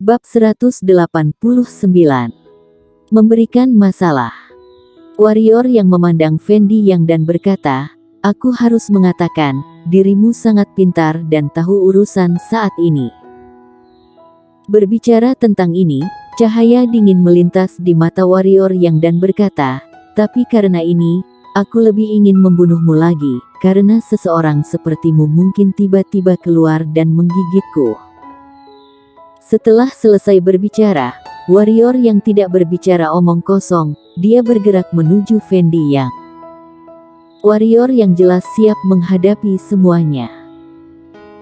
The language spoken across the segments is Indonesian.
Bab 189. Memberikan masalah. Warrior yang memandang Fendi Yang dan berkata, "Aku harus mengatakan, dirimu sangat pintar dan tahu urusan saat ini." Berbicara tentang ini, cahaya dingin melintas di mata Warrior Yang dan berkata, "Tapi karena ini, aku lebih ingin membunuhmu lagi, karena seseorang sepertimu mungkin tiba-tiba keluar dan menggigitku." Setelah selesai berbicara, Warrior yang tidak berbicara omong kosong, dia bergerak menuju Fendi Yang. Warrior yang jelas siap menghadapi semuanya.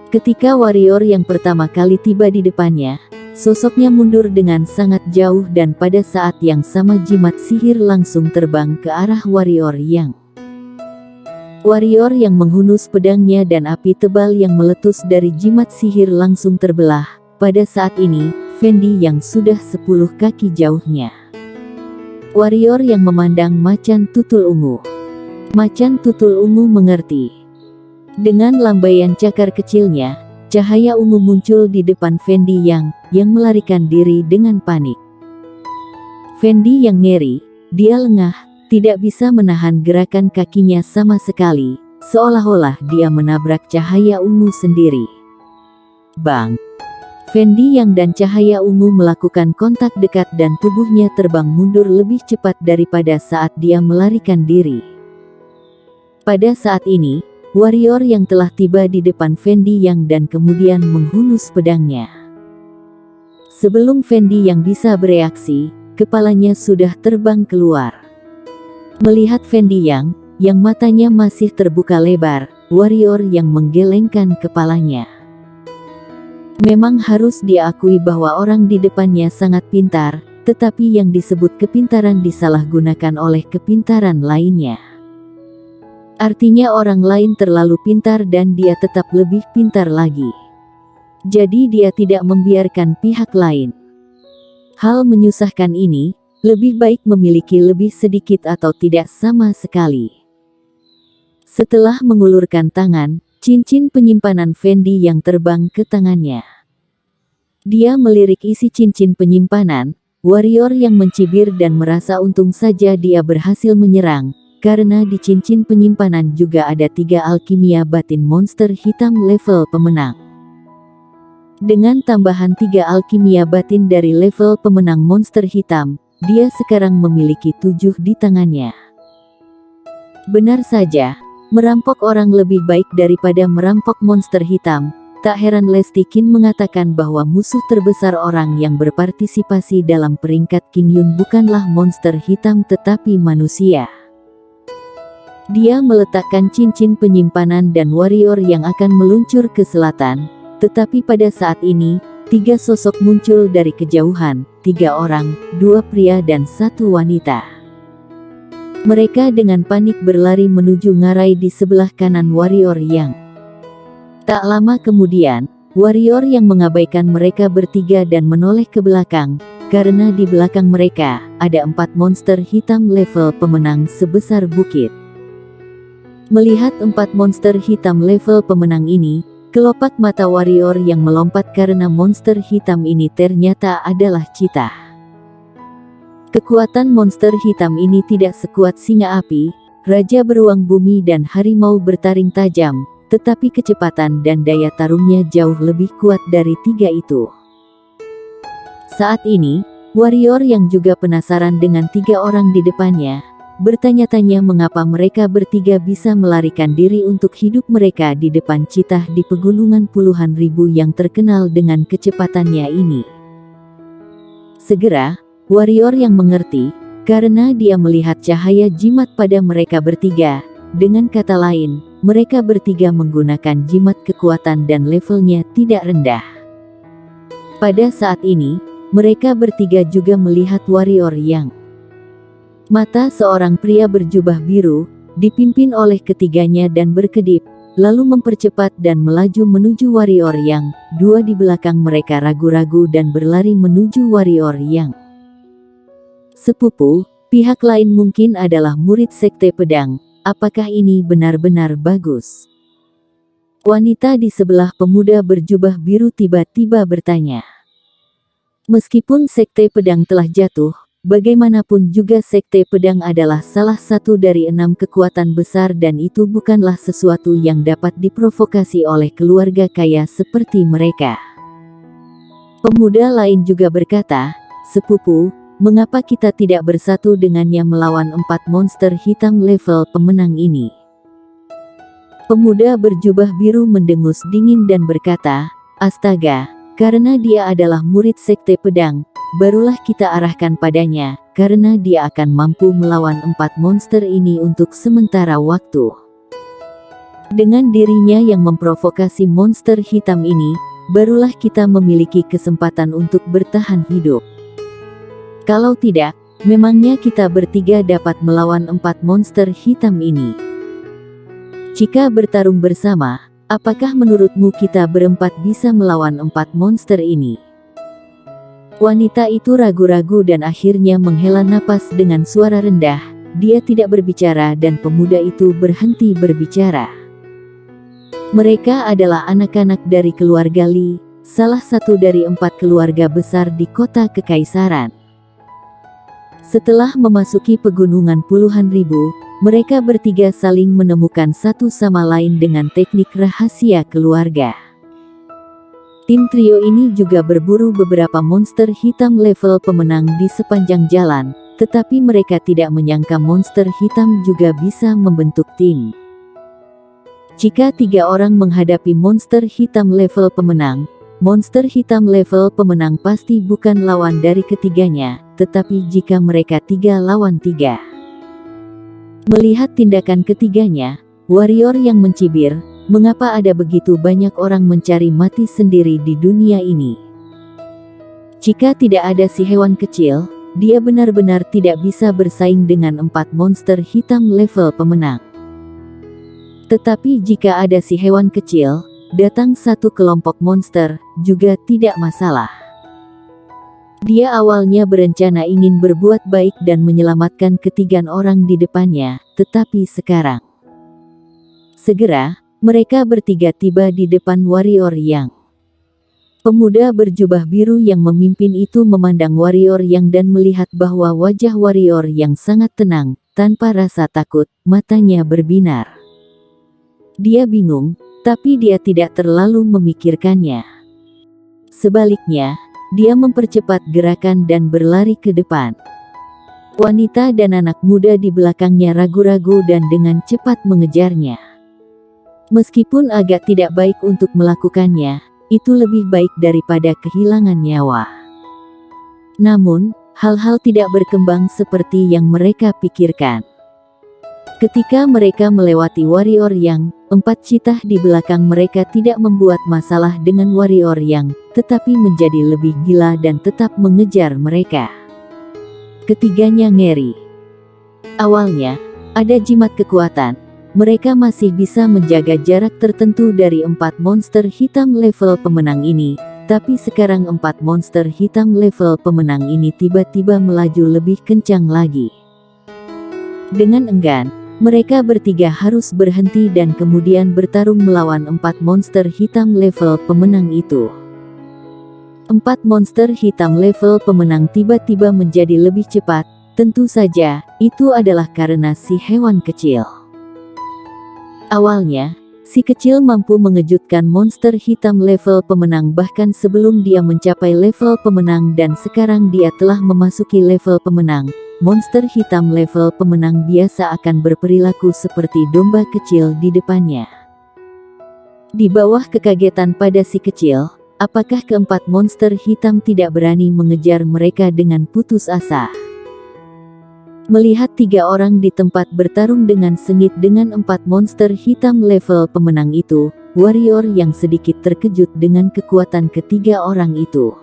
Ketika Warrior yang pertama kali tiba di depannya, sosoknya mundur dengan sangat jauh dan pada saat yang sama jimat sihir langsung terbang ke arah Warrior Yang. Warrior yang menghunus pedangnya dan api tebal yang meletus dari jimat sihir langsung terbelah. Pada saat ini, Fendi Yang sudah 10 kaki jauhnya. Warrior yang memandang macan tutul ungu. Macan tutul ungu mengerti. Dengan lambaian cakar kecilnya, cahaya ungu muncul di depan Fendi Yang melarikan diri dengan panik. Fendi Yang ngeri, dia lengah, tidak bisa menahan gerakan kakinya sama sekali, seolah-olah dia menabrak cahaya ungu sendiri. Bang! Fendi Yang dan cahaya ungu melakukan kontak dekat dan tubuhnya terbang mundur lebih cepat daripada saat dia melarikan diri. Pada saat ini, Warrior yang telah tiba di depan Fendi Yang dan kemudian menghunus pedangnya. Sebelum Fendi Yang bisa bereaksi, kepalanya sudah terbang keluar. Melihat Fendi Yang matanya masih terbuka lebar, Warrior yang menggelengkan kepalanya. Memang harus diakui bahwa orang di depannya sangat pintar, tetapi yang disebut kepintaran disalahgunakan oleh kepintaran lainnya. Artinya orang lain terlalu pintar dan dia tetap lebih pintar lagi. Jadi dia tidak membiarkan pihak lain. Hal menyusahkan ini, lebih baik memiliki lebih sedikit atau tidak sama sekali. Setelah mengulurkan tangan, cincin penyimpanan Fendi Yang terbang ke tangannya. Dia melirik isi cincin penyimpanan. Warrior yang mencibir dan merasa untung saja dia berhasil menyerang, karena di cincin penyimpanan juga ada 3 alkimia batin monster hitam level pemenang. Dengan tambahan 3 alkimia batin dari level pemenang monster hitam, dia sekarang memiliki 7 di tangannya. Benar saja, merampok orang lebih baik daripada merampok monster hitam. Tak heran Lesti Qin mengatakan bahwa musuh terbesar orang yang berpartisipasi dalam peringkat King Yun bukanlah monster hitam tetapi manusia. Dia meletakkan cincin penyimpanan dan Warrior yang akan meluncur ke selatan, tetapi pada saat ini, 3 sosok muncul dari kejauhan, 3 orang, 2 pria dan 1 wanita. Mereka dengan panik berlari menuju ngarai di sebelah kanan Warrior Yang. Tak lama kemudian, Warrior yang mengabaikan mereka bertiga dan menoleh ke belakang, karena di belakang mereka, ada 4 monster hitam level pemenang sebesar bukit. Melihat 4 monster hitam level pemenang ini, kelopak mata Warrior yang melompat karena monster hitam ini ternyata adalah Cheetah. Kekuatan monster hitam ini tidak sekuat singa api, raja beruang bumi dan harimau bertaring tajam, tetapi kecepatan dan daya tarungnya jauh lebih kuat dari 3 itu. Saat ini, Warrior yang juga penasaran dengan 3 orang di depannya, bertanya-tanya mengapa mereka bertiga bisa melarikan diri untuk hidup mereka di depan Cheetah di pegunungan puluhan ribu yang terkenal dengan kecepatannya ini. Segera, Warrior yang mengerti, karena dia melihat cahaya jimat pada mereka bertiga. Dengan kata lain, mereka bertiga menggunakan jimat kekuatan dan levelnya tidak rendah. Pada saat ini, mereka bertiga juga melihat Warrior Yang. Mata seorang pria berjubah biru, dipimpin oleh ketiganya dan berkedip, lalu mempercepat dan melaju menuju Warrior Yang. 2 di belakang mereka ragu-ragu dan berlari menuju Warrior Yang. Sepupu, pihak lain mungkin adalah murid sekte pedang. Apakah ini benar-benar bagus? Wanita di sebelah pemuda berjubah biru tiba-tiba bertanya. Meskipun Sekte Pedang telah jatuh, bagaimanapun juga Sekte Pedang adalah salah satu dari 6 kekuatan besar dan itu bukanlah sesuatu yang dapat diprovokasi oleh keluarga kaya seperti mereka. Pemuda lain juga berkata, "Sepupu, mengapa kita tidak bersatu dengannya melawan 4 monster hitam level pemenang ini?" Pemuda berjubah biru mendengus dingin dan berkata, "Astaga, karena dia adalah murid Sekte Pedang, barulah kita arahkan padanya, karena dia akan mampu melawan 4 monster ini untuk sementara waktu. Dengan dirinya yang memprovokasi monster hitam ini, barulah kita memiliki kesempatan untuk bertahan hidup. Kalau tidak, memangnya kita bertiga dapat melawan 4 monster hitam ini? Jika bertarung bersama, apakah menurutmu kita berempat bisa melawan 4 monster ini?" Wanita itu ragu-ragu dan akhirnya menghela napas dengan suara rendah. Dia tidak berbicara dan pemuda itu berhenti berbicara. Mereka adalah anak-anak dari keluarga Li, salah satu dari 4 keluarga besar di kota Kekaisaran. Setelah memasuki pegunungan puluhan ribu, mereka bertiga saling menemukan satu sama lain dengan teknik rahasia keluarga. Tim trio ini juga berburu beberapa monster hitam level pemenang di sepanjang jalan, tetapi mereka tidak menyangka monster hitam juga bisa membentuk tim. Jika 3 orang menghadapi monster hitam level pemenang, monster hitam level pemenang pasti bukan lawan dari ketiganya, tetapi jika mereka 3 lawan 3. Melihat tindakan ketiganya, warrior yang mencibir, "Mengapa ada begitu banyak orang mencari mati sendiri di dunia ini? Jika tidak ada si hewan kecil, dia benar-benar tidak bisa bersaing dengan 4 monster hitam level pemenang. Tetapi jika ada si hewan kecil, datang satu kelompok monster, juga tidak masalah." Dia awalnya berencana ingin berbuat baik dan menyelamatkan ketiga orang di depannya, tetapi sekarang, segera, mereka bertiga tiba di depan warrior yang. Pemuda berjubah biru yang memimpin itu memandang warrior yang dan melihat bahwa wajah warrior yang sangat tenang, tanpa rasa takut, matanya berbinar. Dia bingung, tapi dia tidak terlalu memikirkannya. Sebaliknya, dia mempercepat gerakan dan berlari ke depan. Wanita dan anak muda di belakangnya ragu-ragu dan dengan cepat mengejarnya. Meskipun agak tidak baik untuk melakukannya, itu lebih baik daripada kehilangan nyawa. Namun, hal-hal tidak berkembang seperti yang mereka pikirkan. Ketika mereka melewati warrior yang, 4 citah di belakang mereka tidak membuat masalah dengan warrior yang, tetapi menjadi lebih gila dan tetap mengejar mereka. Ketiganya ngeri. Awalnya, ada jimat kekuatan. Mereka masih bisa menjaga jarak tertentu dari 4 monster hitam level pemenang ini, tapi sekarang 4 monster hitam level pemenang ini tiba-tiba melaju lebih kencang lagi. Dengan enggan, mereka bertiga harus berhenti dan kemudian bertarung melawan 4 monster hitam level pemenang itu. 4 monster hitam level pemenang tiba-tiba menjadi lebih cepat, tentu saja, itu adalah karena si hewan kecil. Awalnya, si kecil mampu mengejutkan monster hitam level pemenang bahkan sebelum dia mencapai level pemenang dan sekarang dia telah memasuki level pemenang. Monster hitam level pemenang biasa akan berperilaku seperti domba kecil di depannya. Di bawah kekagetan pada si kecil, apakah keempat monster hitam tidak berani mengejar mereka dengan putus asa? Melihat 3 orang di tempat bertarung dengan sengit dengan 4 monster hitam level pemenang itu, warrior yang sedikit terkejut dengan kekuatan ketiga orang itu.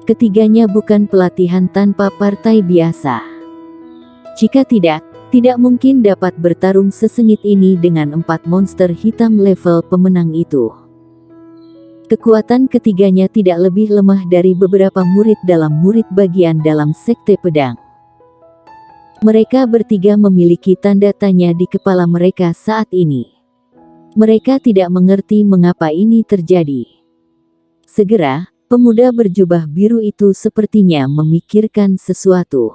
Ketiganya bukan pelatihan tanpa partai biasa. Jika tidak mungkin dapat bertarung sesengit ini dengan 4 monster hitam level pemenang itu. Kekuatan ketiganya tidak lebih lemah dari beberapa murid dalam murid bagian dalam Sekte Pedang. Mereka bertiga memiliki tanda tanya di kepala mereka saat ini. Mereka tidak mengerti mengapa ini terjadi. Segera, Pemuda berjubah biru itu sepertinya memikirkan sesuatu.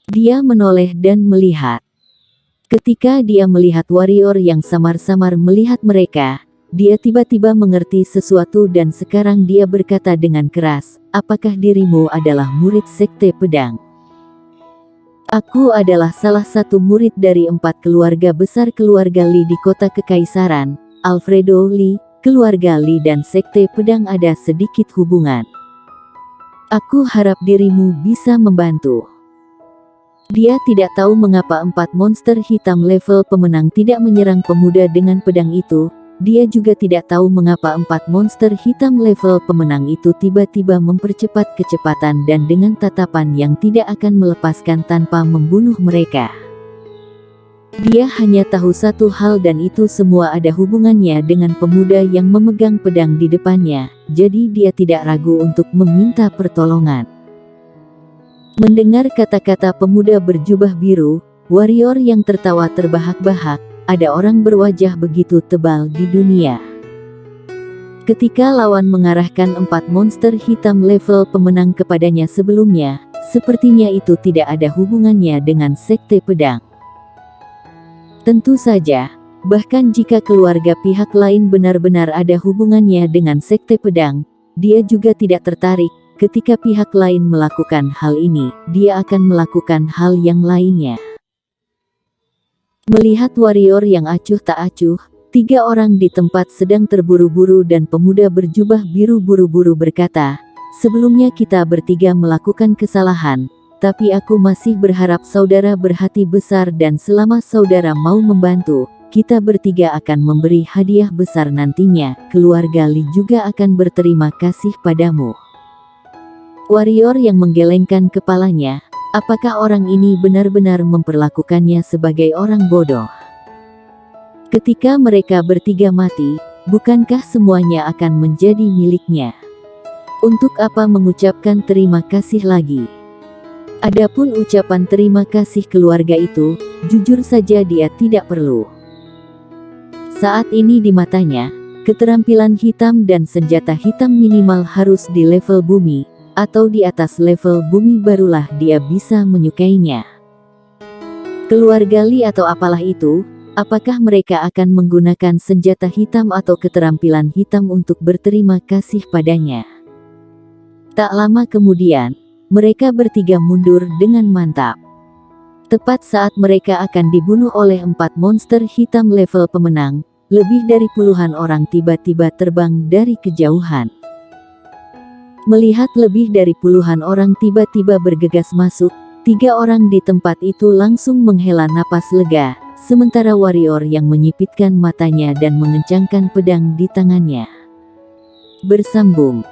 Dia menoleh dan melihat. Ketika dia melihat warrior yang samar-samar melihat mereka, dia tiba-tiba mengerti sesuatu dan sekarang dia berkata dengan keras, "Apakah dirimu adalah murid Sekte Pedang?" "Aku adalah salah satu murid dari 4 keluarga besar keluarga Li di kota Kekaisaran, Alfredo Li. Keluarga Li dan Sekte Pedang ada sedikit hubungan. Aku harap dirimu bisa membantu." Dia tidak tahu mengapa 4 monster hitam level pemenang tidak menyerang pemuda dengan pedang itu. Dia juga tidak tahu mengapa 4 monster hitam level pemenang itu tiba-tiba mempercepat kecepatan dan dengan tatapan yang tidak akan melepaskan tanpa membunuh mereka. Dia hanya tahu satu hal dan itu semua ada hubungannya dengan pemuda yang memegang pedang di depannya, jadi dia tidak ragu untuk meminta pertolongan. Mendengar kata-kata pemuda berjubah biru, warrior yang tertawa terbahak-bahak, ada orang berwajah begitu tebal di dunia. Ketika lawan mengarahkan 4 monster hitam level pemenang kepadanya sebelumnya, sepertinya itu tidak ada hubungannya dengan Sekte Pedang. Tentu saja, bahkan jika keluarga pihak lain benar-benar ada hubungannya dengan Sekte Pedang, dia juga tidak tertarik. Ketika pihak lain melakukan hal ini, dia akan melakukan hal yang lainnya. Melihat warrior yang acuh tak acuh, 3 orang di tempat sedang terburu-buru dan pemuda berjubah biru buru-buru berkata, "Sebelumnya kita bertiga melakukan kesalahan. Tapi aku masih berharap saudara berhati besar dan selama saudara mau membantu, kita bertiga akan memberi hadiah besar nantinya. Keluarga Li juga akan berterima kasih padamu." Warrior yang menggelengkan kepalanya, apakah orang ini benar-benar memperlakukannya sebagai orang bodoh? Ketika mereka bertiga mati, bukankah semuanya akan menjadi miliknya? Untuk apa mengucapkan terima kasih lagi? Adapun ucapan terima kasih keluarga itu, jujur saja dia tidak perlu. Saat ini di matanya, keterampilan hitam dan senjata hitam minimal harus di level bumi, atau di atas level bumi barulah dia bisa menyukainya. Keluarga Li atau apalah itu, apakah mereka akan menggunakan senjata hitam atau keterampilan hitam untuk berterima kasih padanya? Tak lama kemudian, mereka bertiga mundur dengan mantap. Tepat saat mereka akan dibunuh oleh 4 monster hitam level pemenang, lebih dari puluhan orang tiba-tiba terbang dari kejauhan. Melihat lebih dari puluhan orang tiba-tiba bergegas masuk, 3 orang di tempat itu langsung menghela napas lega, sementara warrior yang menyipitkan matanya dan mengencangkan pedang di tangannya. Bersambung.